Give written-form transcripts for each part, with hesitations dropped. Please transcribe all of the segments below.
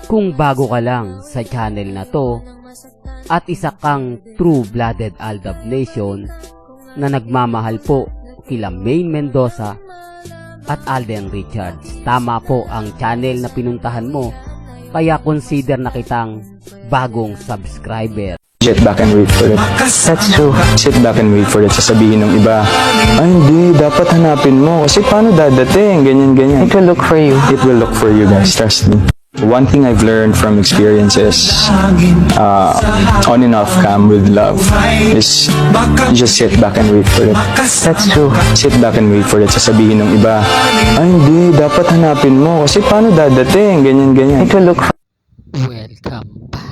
Kung bago ka lang sa channel na to at isa kang true-blooded Aldab Nation na nagmamahal po kila Maine Mendoza at Alden Richards, tama po ang channel na pinuntahan mo, kaya consider na kitang bagong subscriber. Sit back and wait for it. That's true. Sit back and wait for it. Sasabihin ng iba, ay hindi, dapat hanapin mo. Kasi paano dadating? Ganyan, ganyan. It will look for you. It will look for you guys, trust me. One thing I've learned from experiences on and off cam with love is just sit back and wait for it. That's true. Sit back and wait for it. Sasabihin ng iba, ay hindi, dapat hanapin mo. Kasi paano dadating? Ganyan, ganyan. It will look for Welcome back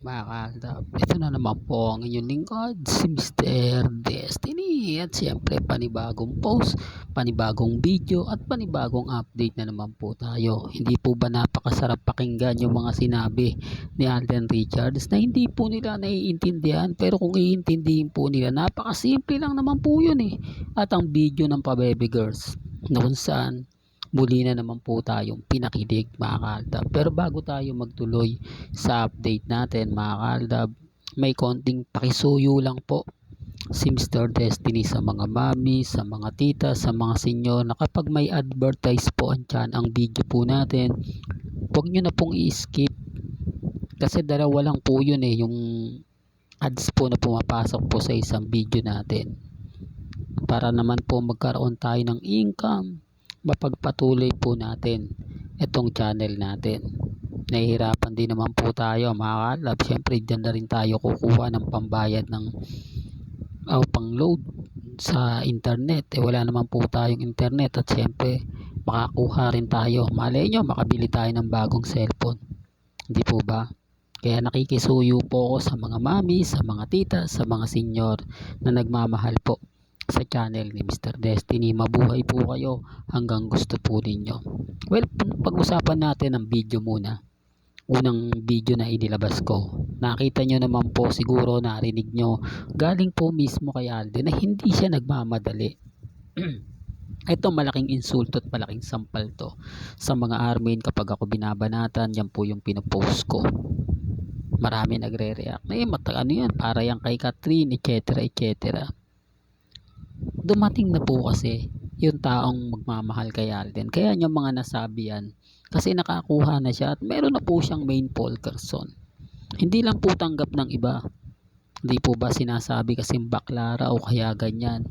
mga kaaldab. Ito na naman po ang inyong lingkod, si Mr. Destiny. At siyempre panibagong post, panibagong video at panibagong update na naman po tayo. Hindi po ba napakasarap pakinggan yung mga sinabi ni Alden Richards na hindi po nila naiintindihan, pero kung iintindihin po nila, napakasimple lang naman po yun eh. At ang video ng Pa-Baby Girls na kung saan muli na naman po tayong pinakilig mga kaaldab. Pero bago tayo magtuloy sa update natin mga kaaldab, may konting pakisuyo lang po si Mr. Destiny sa mga mami, sa mga tita, sa mga senyor na kapag may advertise po ang video po natin, huwag nyo na pong i-skip kasi dalawa lang po yun eh, yung ads po na pumapasok po sa isang video natin para naman po magkaroon tayo ng income, mapagpatuloy po natin itong channel natin. Nahihirapan din naman po tayo mga kalab, syempre dyan na rin tayo kukuha ng pambayad ng pang-load sa internet. Wala naman po tayong internet at syempre makakuha rin tayo, malay nyo makabili tayo ng bagong cellphone, hindi po ba? Kaya nakikisuyo po ako sa mga mami, sa mga tita, sa mga senyor na nagmamahal po sa channel ni Mr. Destiny. Mabuhay po kayo hanggang gusto po ninyo. Well, pag-usapan natin ang video muna. Unang video na inilabas ko, nakita nyo naman po, siguro narinig nyo, galing po mismo kay Alden na hindi siya nagmamadali. Ito malaking insulto at malaking sampal to sa mga armin. Kapag ako binabanatan, yan po yung pinopost ko. Marami nagre-react ano yan, para yan kay Catherine, etc etc. Dumating na po kasi yung taong magmamahal kay Alden, kaya niya mga nasabi yan kasi nakakuha na siya at meron na po siyang main person. Hindi lang po tanggap ng iba, hindi po ba sinasabi kasi baklara o kaya ganyan.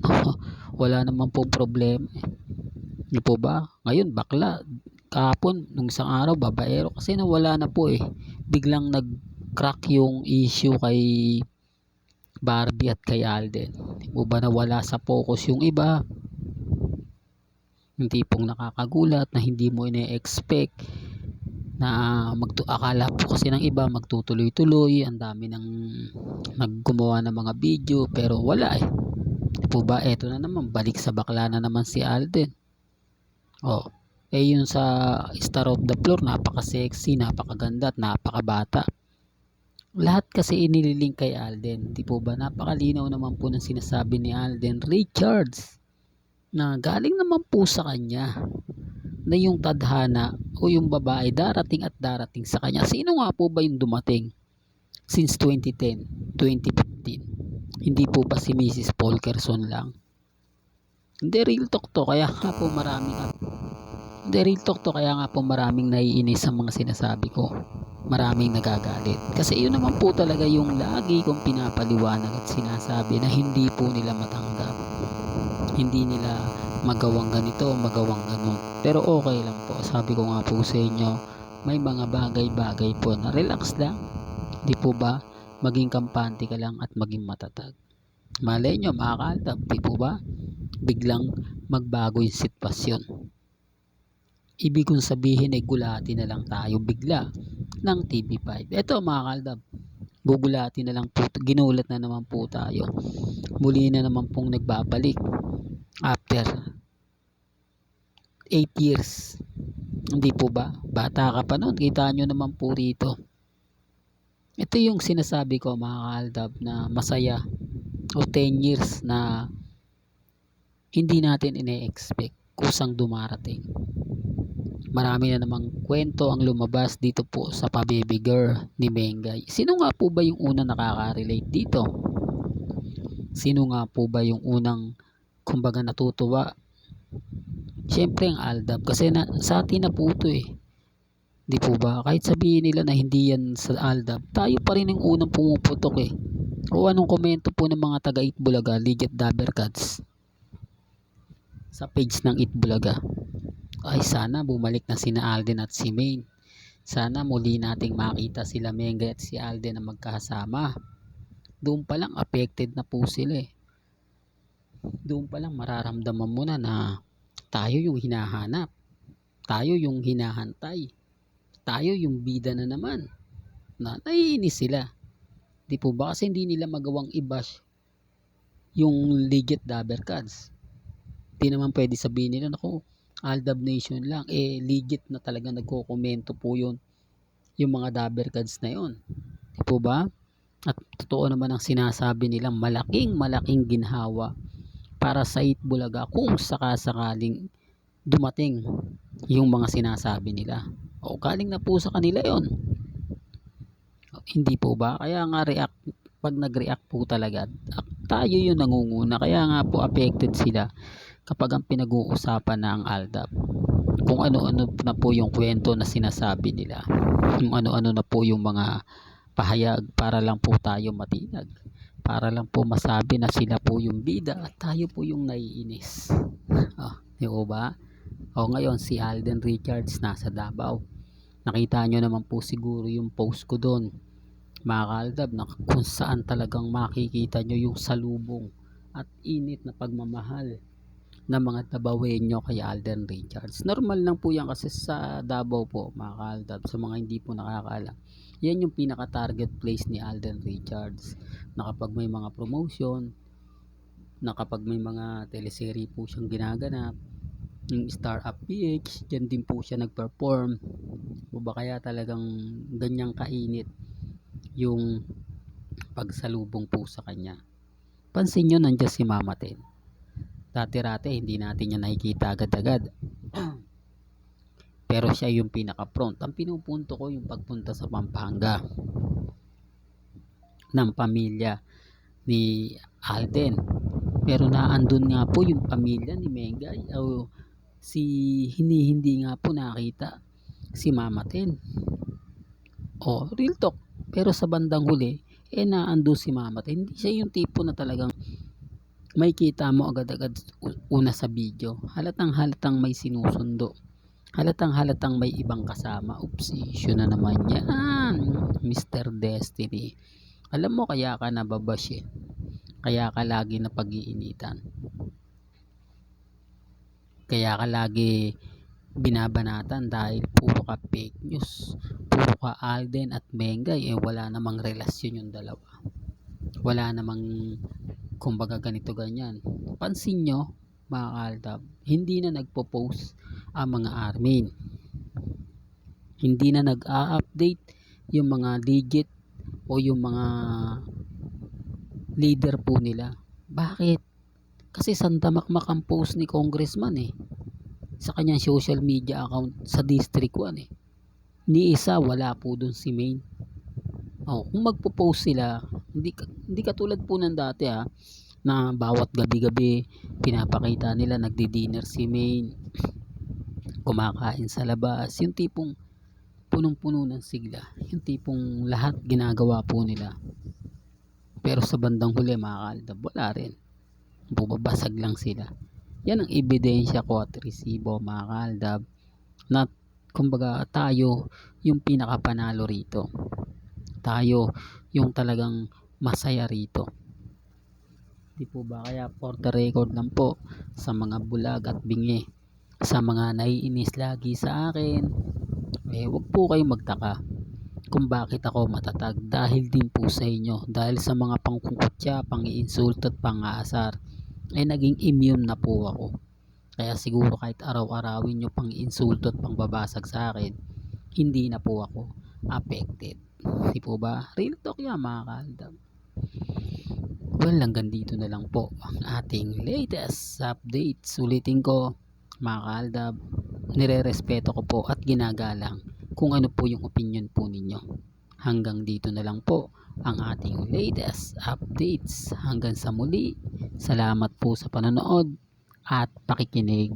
Wala naman pong problema eh. Hindi po ba ngayon bakla, kahapon nung isang araw babaero, kasi nawala na po eh, biglang nag crack yung issue kay Barbie at kay Alden. Hindi mo ba nawala sa focus yung iba? Hindi pong nakakagulat na hindi mo ine-expect na akala po kasi ng iba magtutuloy-tuloy, ang dami ng naggumawa ng mga video pero wala eh. Hindi po ba eto na naman, balik sa bakla na naman si Alden. Yun sa Star of the Floor, napaka-sexy, napakaganda at napakabata. Lahat kasi inililink kay Alden. Di po ba napakalinaw naman po ng sinasabi ni Alden Richards na galing naman po sa kanya na yung tadhana o yung babae darating at darating sa kanya. Sino nga po ba yung dumating since 2010, 2015? Hindi po ba si Mrs. Polkerson lang? Hindi, real talk to, kaya nga po maraming naiinis sa mga sinasabi ko. Maraming nagagalit kasi yun naman po talaga yung lagi kong pinapaliwanag at sinasabi na hindi po nila matanggap, hindi nila magawang ganito, magawang ganun, pero okay lang po. Sabi ko nga po sa inyo, may mga bagay-bagay po na relax lang, di po ba? Maging kampante ka lang at maging matatag. Malay nyo mga kaaldab, di po ba? Biglang magbago yung sitwasyon. Ibig kong sabihin ay gulati na lang tayo bigla ng TV5. Ito mga kaaldab, gugulati na lang po, ginulat na naman po tayo. Muli na naman pong nagbabalik after 8 years. Hindi po ba? Bata ka pa noon, kita nyo naman po rito. Ito yung sinasabi ko mga kaaldab na masaya, o 10 years na hindi natin ine-expect kusang dumarating. Marami na namang kwento ang lumabas dito po sa pa-baby girl ni Mengay. Sino nga po ba yung unang nakaka-relate dito? Sino nga po ba yung unang kumbaga natutuwa? Siyempre ang Aldab, kasi sa atin na po ito eh. Di po ba? Kahit sabihin nila na hindi yan sa Aldab, tayo pa rin yung unang pumuputok eh. O anong komento po ng mga taga Itbulaga, Legit Dabbercats sa page ng Itbulaga? Ay sana bumalik na sina Alden at si Maine. Sana muli nating makita sila Mengay at si Alden na magkasama. Doon pa lang affected na po sila eh. Doon pa lang mararamdaman mo na tayo yung hinahanap. Tayo yung hinahantay. Tayo yung bida na naman. Na naiinis sila. Di po ba? Kasi hindi nila magawang i-bash yung Legit Dabbercats. Di naman pwede sabihin nila, naku, Aldab Nation lang. Eh, legit na talaga nagko-komento po yun. Yung mga Dabbercats na yun. Di po ba? At totoo naman ang sinasabi nilang malaking ginhawa para sa Itbulaga kung sakasakaling dumating yung mga sinasabi nila. O galing na po sa kanila yon. Hindi po ba? Kaya nga pag nag-react po talaga, tayo yung nangunguna. Kaya nga po affected sila kapag ang pinag-uusapan na ang Aldab. Kung ano-ano na po yung kwento na sinasabi nila. Yung ano-ano na po yung mga pahayag para lang po tayo matinag. Para lang po masabi na sila po yung bida at tayo po yung naiinis. Di po ba? O ngayon si Alden Richards nasa Davao. Nakita nyo naman po siguro yung post ko doon, mga kaaldab, na kung saan talagang makikita nyo yung salubong at init na pagmamahal ng mga Dabawenyo kay Alden Richards. Normal lang po yan kasi sa Davao po, mga kaaldab, sa mga hindi po nakakaalam. Yan yung pinaka-target place ni Alden Richards, na kapag may mga promotion, na kapag may mga teleserye po siyang ginaganap, yung Star Up PH, dyan din po siya nag-perform. O ba kaya talagang ganyang kainit yung pagsalubong po sa kanya. Pansin nyo, nandiyan si Mama Ten. Dati-rate hindi natin yan nakikita agad-agad. Pero siya yung pinaka-front. Ang pinupunto ko yung pagpunta sa Pampanga ng pamilya ni Alden. Pero naandun nga po yung pamilya ni Mengay. O hindi nga po nakita si Mama Ten. O real talk. Pero sa bandang huli, naandun si Mama Ten. Hindi siya yung tipo na talagang may kita mo agad-agad una sa video. Halatang may sinusundo. Halatang may ibang kasama. Oops, issue na naman yan. Mr. Destiny. Alam mo kaya ka nababash eh. Kaya ka lagi na pag-iinitan. Kaya ka lagi binabanatan dahil puro ka fake news. Puro ka Alden at Mengay. Wala namang relasyon yung dalawa. Wala namang kumbaga ganito ganyan. Pansin nyo, mga kaaldab, hindi na nagpo-post ang mga admin. Hindi na nag-a-update yung mga legit o yung mga leader po nila. Bakit? Kasi sandamakmak ang post ni Congressman sa kanyang social media account sa District 1 Ni isa wala po dun si Maine. Kung magpo-post sila, hindi katulad po ng dati na bawat gabi-gabi pinapakita nila nagdi-dinner si Maine, kumakain sa labas, yung tipong punong-puno ng sigla, yung tipong lahat ginagawa po nila. Pero sa bandang huli, mga kaaldab, wala rin. Bubabasag lang sila. Yan ang ebidensya ko at resibo, mga kaaldab, na kumbaga tayo yung pinakapanalo rito. Tayo yung talagang masaya rito. Di po ba? Kaya for the record lang po sa mga bulag at bingi, sa mga naiinis lagi sa akin, wag po kayong magtaka kung bakit ako matatag, dahil din po sa inyo, dahil sa mga pangkukutya, pang-iinsulto at pang-aasar naging immune na po ako. Kaya siguro kahit araw-arawin nyo pang-insulto at pangbabasag sa akin, hindi na po ako affected. Di po ba? Real talk yan, mga kaaldab. Well, hanggang dito na lang po ang ating latest updates. Ulitin ko, mga kaaldab, Nirerespeto ko po at ginagalang kung ano po yung opinion po ninyo. Hanggang dito na lang po ang ating latest updates. Hanggang sa muli, salamat po sa panonood at pakikinig.